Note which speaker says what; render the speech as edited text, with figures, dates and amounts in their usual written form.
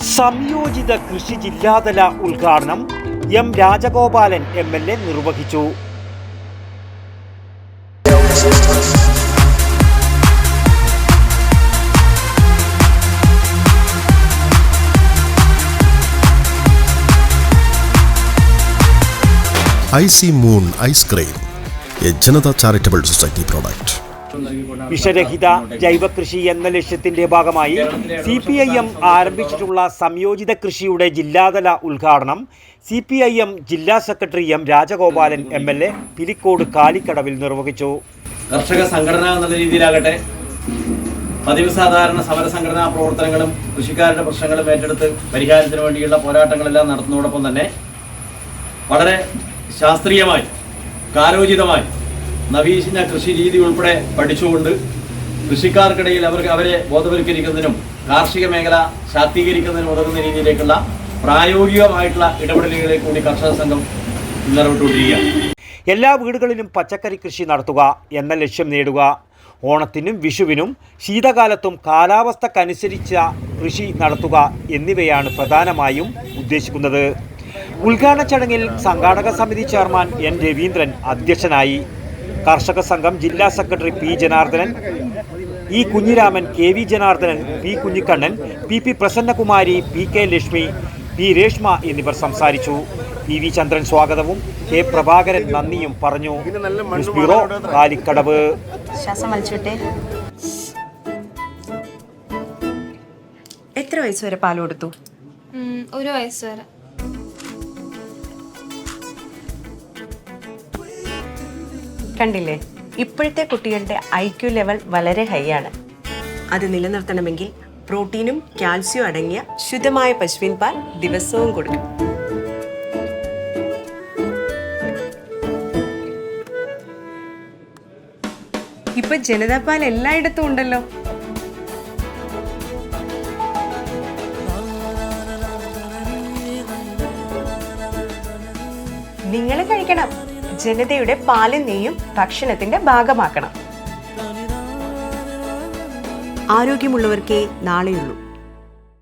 Speaker 1: സംയോജിത കൃഷി ജില്ലാതല ഉദ്ഘാടനം എം രാജഗോപാലൻ MLA നിർവഹിച്ചു.
Speaker 2: IC Moon Ice Cream, a Janata Charitable Society product.
Speaker 1: വിഷരഹിത ജൈവകൃഷി എന്ന ലക്ഷ്യത്തിന്റെ ഭാഗമായി CPIM ആരംഭിച്ചിട്ടുള്ള സംയോജിത കൃഷിയുടെ ജില്ലാതല ഉദ്ഘാടനം CPIM ജില്ലാ secretary M Rajagopalan MLA Pilicode കാലിക്കടവിൽ നിർവഹിച്ചു.
Speaker 3: കർഷക സംഘടന എന്ന രീതിയിലാകട്ടെ പതിവ് സാധാരണ സമരസംഘടനാ പ്രവർത്തനങ്ങളും കൃഷിക്കാരുടെ പ്രശ്നങ്ങളും ഏറ്റെടുത്ത് പരിഹാരത്തിന് വേണ്ടിയുള്ള പോരാട്ടങ്ങളെല്ലാം നടത്തുന്നതോടൊപ്പം തന്നെ വളരെ ശാസ്ത്രീയമായി കാലോചിതമായി നവീന കൃഷി രീതി ഉൾപ്പെടെ പഠിച്ചുകൊണ്ട് കൃഷിക്കാർക്കിടയിൽ അവരെ ബോധവൽക്കരിക്കുന്നതിനും കാർഷിക മേഖല ശാക്തീകരിക്കുന്നതിനും ഉതകുന്ന രീതിയിലേക്കുള്ള പ്രായോഗികമായിട്ടുള്ള ഇടപെടലുകളെ കൂടി കർഷക സംഘം നിറവിട്ടുകൊണ്ടിരിക്കുകയാണ്.
Speaker 1: എല്ലാ വീടുകളിലും പച്ചക്കറി കൃഷി നടത്തുക എന്ന ലക്ഷ്യം നേടുക, ഓണത്തിനും വിഷുവിനും ശീതകാലത്തും കാലാവസ്ഥക്കനുസരിച്ച കൃഷി നടത്തുക എന്നിവയാണ് പ്രധാനമായും ഉദ്ദേശിക്കുന്നത്. ഉദ്ഘാടന ചടങ്ങിൽ സംഘാടക സമിതി ചെയർമാൻ N രവീന്ദ്രൻ അധ്യക്ഷനായി. കർഷക സംഘം ജില്ലാ secretary P Janardhanan, E Kunhiraman, KV Janardhanan, P Kunhikannan, PP Prasannakumari, PK Lakshmi, P Reshma എന്നിവർ സംസാരിച്ചു. PV ചന്ദ്രൻ സ്വാഗതവും K പ്രഭാകരൻ നന്ദിയും പറഞ്ഞു. News bureau, Kalikkadavu.
Speaker 4: എത്ര വയസ്സ് വരെ പാൽ കൊടുത്തു?
Speaker 5: 1 വയസ്സ് വരെ.
Speaker 4: കണ്ടില്ലേ, ഇപ്പോഴത്തെ കുട്ടികളുടെ IQ ലെവൽ വളരെ ഹൈ ആണ്. അത് നിലനിർത്തണമെങ്കിൽ പ്രോട്ടീനും കാൽസ്യവും അടങ്ങിയ ശുദ്ധമായ പശുവിൻ പാൽ ദിവസവും കൊടുക്കും. ഇപ്പൊ ജനതാ പാൽ എല്ലായിടത്തും ഉണ്ടല്ലോ. നിങ്ങൾ കഴിക്കണം. ജനതയുടെ പാലും നെയ്യും ഭക്ഷണത്തിന്റെ ഭാഗമാക്കണം. ആരോഗ്യമുള്ളവർക്കേ നാളെയുള്ളൂ.